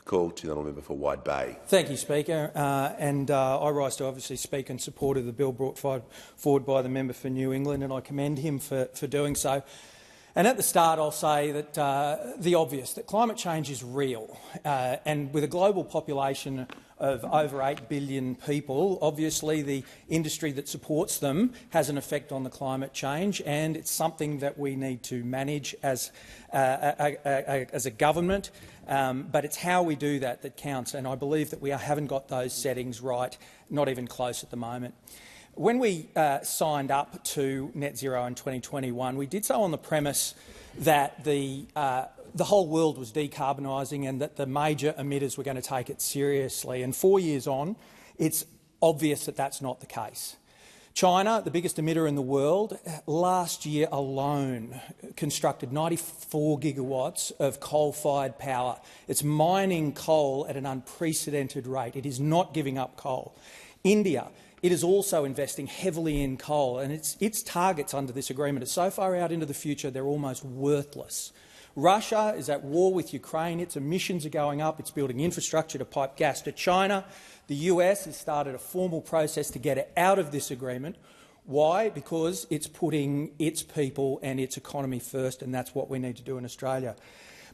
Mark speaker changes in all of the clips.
Speaker 1: Call to the honourable member for Wide Bay.
Speaker 2: Thank you, Speaker. I rise to obviously speak in support of the bill brought forward by the member for New England, and I commend him for doing so. And at the start, I'll say that the obvious, that climate change is real. And with a global population of over 8 billion people, obviously the industry that supports them has an effect on the climate change, and it's something that we need to manage as a government. But it's how we do that that counts, and I believe that we haven't got those settings right, not even close at the moment. When we signed up to net zero in 2021, we did so on the premise that the whole world was decarbonising and that the major emitters were going to take it seriously. And 4 years on, it's obvious that that's not the case. China, the biggest emitter in the world, last year alone constructed 94 gigawatts of coal-fired power. It's mining coal at an unprecedented rate. It is not giving up coal. India, it is also investing heavily in coal, and its targets under this agreement are so far out into the future they're almost worthless. Russia is at war with Ukraine. Its emissions are going up. It's building infrastructure to pipe gas to China. The US has started a formal process to get it out of this agreement. Why? Because it's putting its people and its economy first, and that's what we need to do in Australia.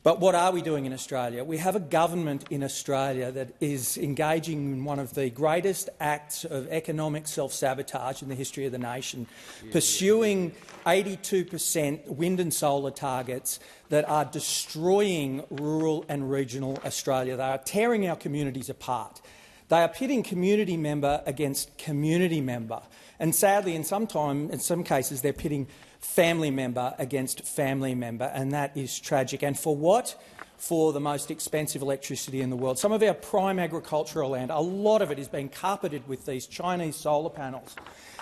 Speaker 2: But what are we doing in Australia? We have a government in Australia that is engaging in one of the greatest acts of economic self-sabotage in the history of the nation, pursuing 82% wind and solar targets that are destroying rural and regional Australia. They are tearing our communities apart. They are pitting community member against community member. And sadly, in some cases, they're pitting family member against family member, and that is tragic. And for what? For the most expensive electricity in the world. Some of our prime agricultural land, a lot of it is being carpeted with these Chinese solar panels.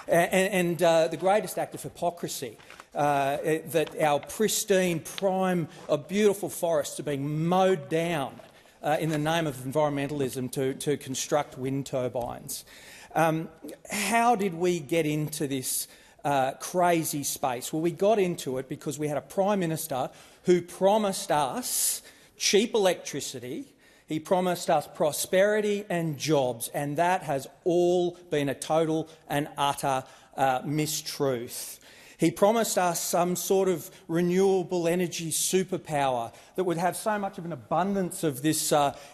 Speaker 2: And the greatest act of hypocrisy, that our pristine, prime, beautiful forests are being mowed down in the name of environmentalism to construct wind turbines. How did we get into this crazy space? Well, we got into it because we had a Prime Minister who promised us cheap electricity, he promised us prosperity and jobs, and that has all been a total and utter mistruth. He promised us some sort of renewable energy superpower that would have so much of an abundance of this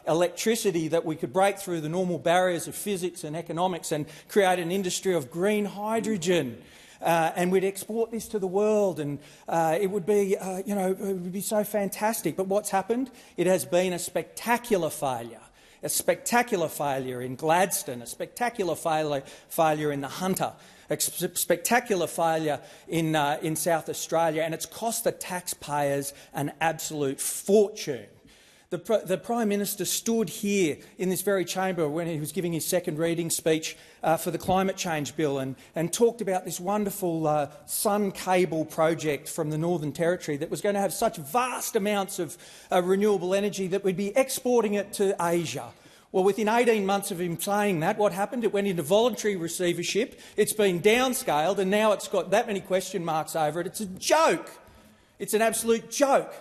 Speaker 2: electricity that we could break through the normal barriers of physics and economics and create an industry of green hydrogen. And we'd export this to the world, and it would be, it would be so fantastic. But what's happened? It has been a spectacular failure. A spectacular failure in Gladstone, a spectacular failure in the Hunter, a spectacular failure in South Australia, and it's cost the taxpayers an absolute fortune. The Prime Minister stood here in this very chamber when he was giving his second reading speech for the climate change bill and talked about this wonderful sun cable project from the Northern Territory that was going to have such vast amounts of renewable energy that we'd be exporting it to Asia. Well, within 18 months of him saying that, what happened? It went into voluntary receivership, it's been downscaled, and now it's got that many question marks over it. It's a joke. It's an absolute joke.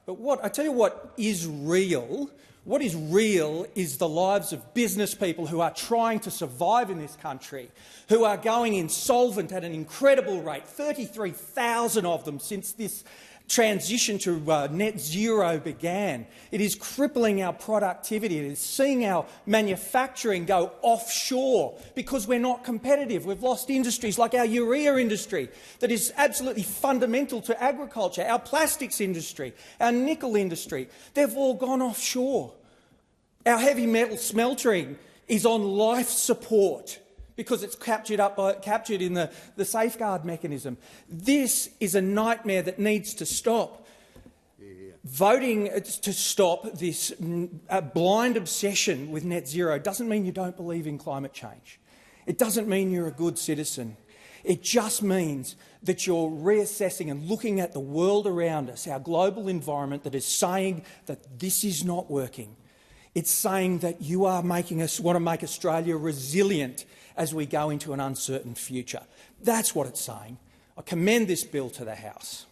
Speaker 2: But I tell you what is real. What is real is the lives of business people who are trying to survive in this country, who are going insolvent at an incredible rate, 33,000 of them since this transition to net zero began. It is crippling our productivity. It is seeing our manufacturing go offshore because we're not competitive. We've lost industries like our urea industry that is absolutely fundamental to agriculture, our plastics industry, our nickel industry. They've all gone offshore. Our heavy metal smelting is on life support because it's captured in the safeguard mechanism. This is a nightmare that needs to stop. Voting to stop this blind obsession with net zero doesn't mean you don't believe in climate change. It doesn't mean you're a good citizen. It just means that you're reassessing and looking at the world around us, our global environment that is saying that this is not working. It's saying that you are want to make Australia resilient as we go into an uncertain future. That's what it's saying. I commend this bill to the House.